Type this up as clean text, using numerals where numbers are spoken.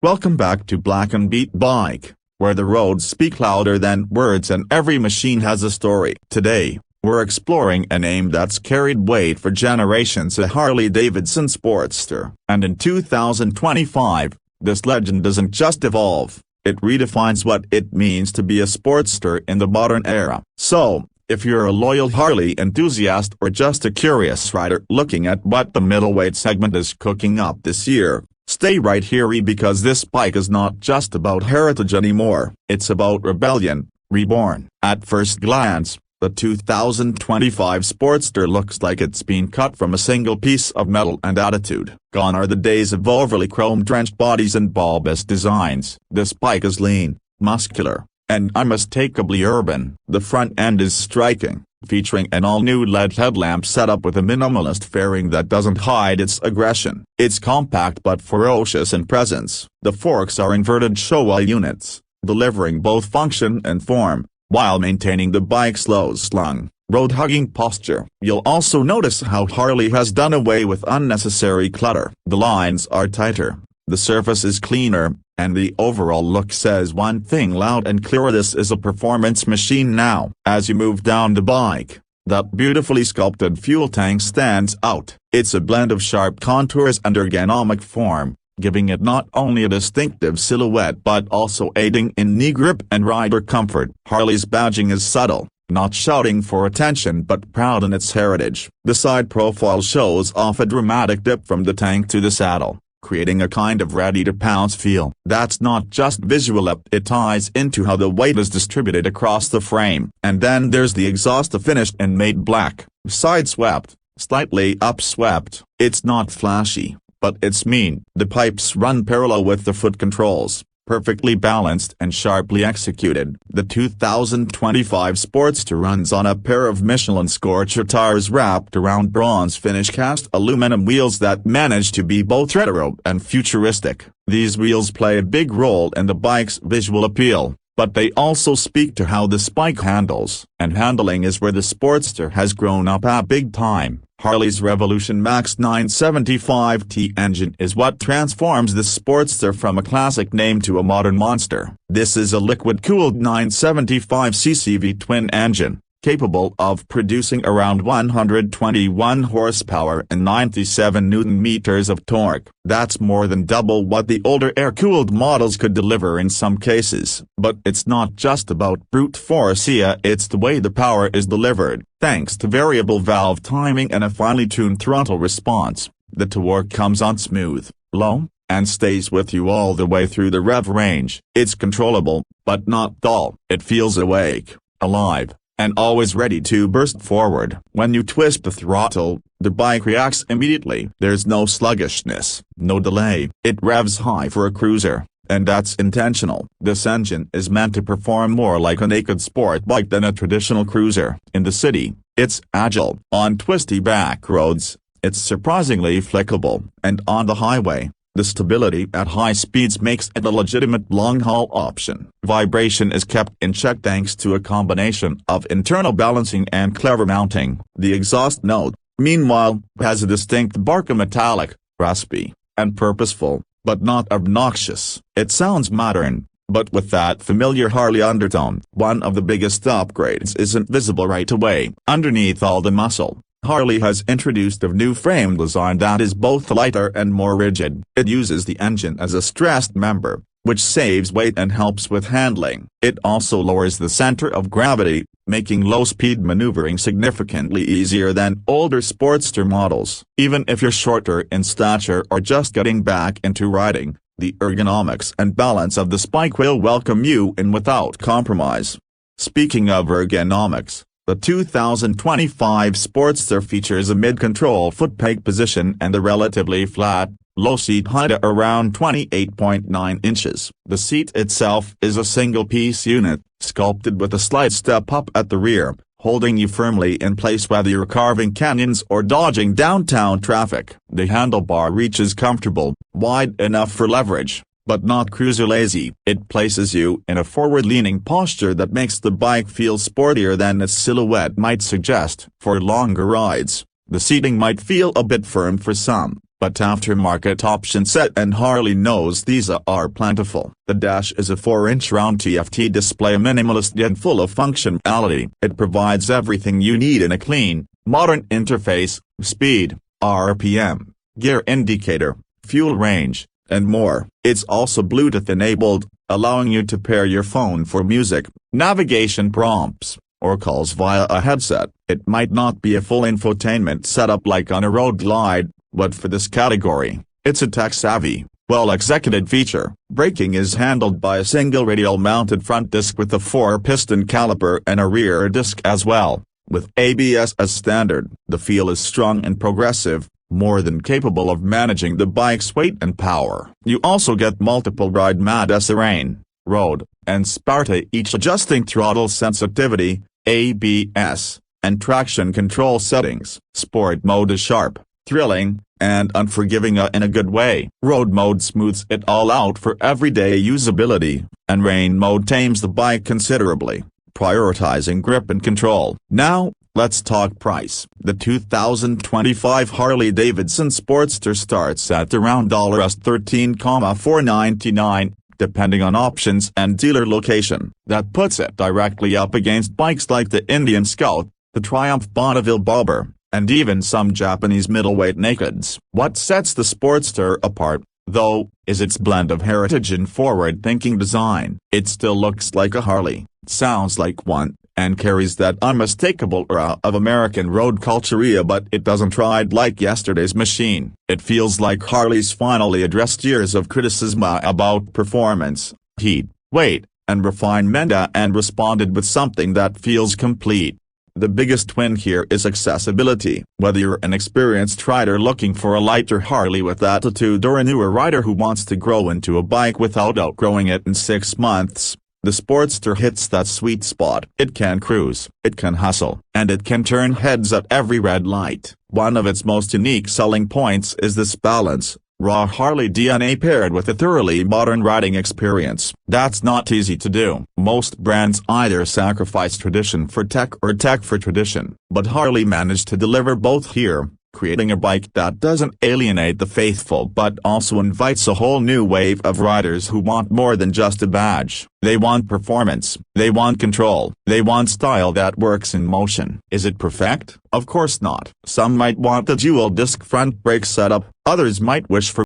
Welcome back to Black and Beat Bike, where the roads speak louder than words and every machine has a story. Today, we're exploring a name that's carried weight for generations, a Harley-Davidson Sportster. And in 2025, this legend doesn't just evolve, it redefines what it means to be a Sportster in the modern era. So, if you're a loyal Harley enthusiast or just a curious rider looking at what the middleweight segment is cooking up this year, stay right here because this bike is not just about heritage anymore, it's about rebellion, reborn. At first glance, the 2025 Sportster looks like it's been cut from a single piece of metal and attitude. Gone are the days of overly chrome-drenched bodies and bulbous designs. This bike is lean, muscular, and unmistakably urban. The front end is striking, featuring an all-new LED headlamp setup with a minimalist fairing that doesn't hide its aggression. It's compact but ferocious in presence. The forks are inverted Showa units, delivering both function and form, while maintaining the bike's low-slung, road-hugging posture. You'll also notice how Harley has done away with unnecessary clutter. The lines are tighter, the surface is cleaner, and the overall look says one thing loud and clear: this is a performance machine now. As you move down the bike, that beautifully sculpted fuel tank stands out. It's a blend of sharp contours and ergonomic form, giving it not only a distinctive silhouette but also aiding in knee grip and rider comfort. Harley's badging is subtle, not shouting for attention but proud in its heritage. The side profile shows off a dramatic dip from the tank to the saddle, creating a kind of ready-to-pounce feel. That's not just visual, it ties into how the weight is distributed across the frame. And then there's the exhaust, finished in matte black, side-swept, slightly upswept. It's not flashy, but it's mean. The pipes run parallel with the foot controls, perfectly balanced and sharply executed. The 2025 Sportster runs on a pair of Michelin Scorcher tires wrapped around bronze finish cast aluminum wheels that manage to be both retro and futuristic. These wheels play a big role in the bike's visual appeal, but they also speak to how the bike handles. And handling is where the Sportster has grown up a big time. Harley's Revolution Max 975T engine is what transforms the Sportster from a classic name to a modern monster. This is a liquid-cooled 975cc V-twin engine, capable of producing around 121 horsepower and 97 newton-meters of torque. That's more than double what the older air-cooled models could deliver in some cases. But it's not just about brute force here, it's the way the power is delivered. Thanks to variable valve timing and a finely tuned throttle response, the torque comes on smooth, low, and stays with you all the way through the rev range. It's controllable, but not dull. It feels awake, alive, and always ready to burst forward. When you twist the throttle, the bike reacts immediately. There's no sluggishness, no delay. It revs high for a cruiser, and that's intentional. This engine is meant to perform more like a naked sport bike than a traditional cruiser. In the city, it's agile. On twisty back roads, it's surprisingly flexible. And on the highway, the stability at high speeds makes it a legitimate long-haul option. Vibration is kept in check thanks to a combination of internal balancing and clever mounting. The exhaust note, meanwhile, has a distinct bark, metallic, raspy, and purposeful, but not obnoxious. It sounds modern, but with that familiar Harley undertone. One of the biggest upgrades isn't visible right away. Underneath all the muscle, Harley has introduced a new frame design that is both lighter and more rigid. It uses the engine as a stressed member, which saves weight and helps with handling. It also lowers the center of gravity, making low-speed maneuvering significantly easier than older Sportster models. Even if you're shorter in stature or just getting back into riding, the ergonomics and balance of the bike will welcome you in without compromise. Speaking of ergonomics, the 2025 Sportster features a mid-control foot peg position and a relatively flat, low seat height at around 28.9 inches. The seat itself is a single-piece unit, sculpted with a slight step up at the rear, holding you firmly in place whether you're carving canyons or dodging downtown traffic. The handlebar reach is comfortable, wide enough for leverage, but not cruiser lazy. It places you in a forward-leaning posture that makes the bike feel sportier than its silhouette might suggest. For longer rides, the seating might feel a bit firm for some, but aftermarket option set, and Harley knows these are plentiful. The dash is a 4-inch round TFT display, minimalist yet full of functionality. It provides everything you need in a clean, modern interface: speed, RPM, gear indicator, fuel range, and more. It's also Bluetooth enabled, allowing you to pair your phone for music, navigation prompts, or calls via a headset. It might not be a full infotainment setup like on a Road Glide, but for this category, it's a tech-savvy, well-executed feature. Braking is handled by a single radial-mounted front disc with a 4-piston caliper and a rear disc as well. With ABS as standard, the feel is strong and progressive, more than capable of managing the bike's weight and power. You also get multiple ride modes: rain, road, and Sparta, each adjusting throttle sensitivity, ABS, and traction control settings. Sport mode is sharp, thrilling, and unforgiving in a good way. Road mode smooths it all out for everyday usability, and rain mode tames the bike considerably, prioritizing grip and control. Now, let's talk price. The 2025 Harley-Davidson Sportster starts at around $13,499, depending on options and dealer location. That puts it directly up against bikes like the Indian Scout, the Triumph Bonneville Bobber, and even some Japanese middleweight nakeds. What sets the Sportster apart, though, is its blend of heritage and forward-thinking design. It still looks like a Harley, sounds like one, and carries that unmistakable aura of American road culture, but it doesn't ride like yesterday's machine. It feels like Harley's finally addressed years of criticism about performance, heat, weight, and refinement, and responded with something that feels complete. The biggest win here is accessibility. Whether you're an experienced rider looking for a lighter Harley with attitude, or a newer rider who wants to grow into a bike without outgrowing it in 6 months, the Sportster hits that sweet spot. It can cruise, it can hustle, and it can turn heads at every red light. One of its most unique selling points is this balance: raw Harley DNA paired with a thoroughly modern riding experience. That's not easy to do. Most brands either sacrifice tradition for tech or tech for tradition, but Harley managed to deliver both here, creating a bike that doesn't alienate the faithful but also invites a whole new wave of riders who want more than just a badge. They want performance, they want control, they want style that works in motion. Is it perfect? Of course not. Some might want the dual-disc front brake setup, others might wish for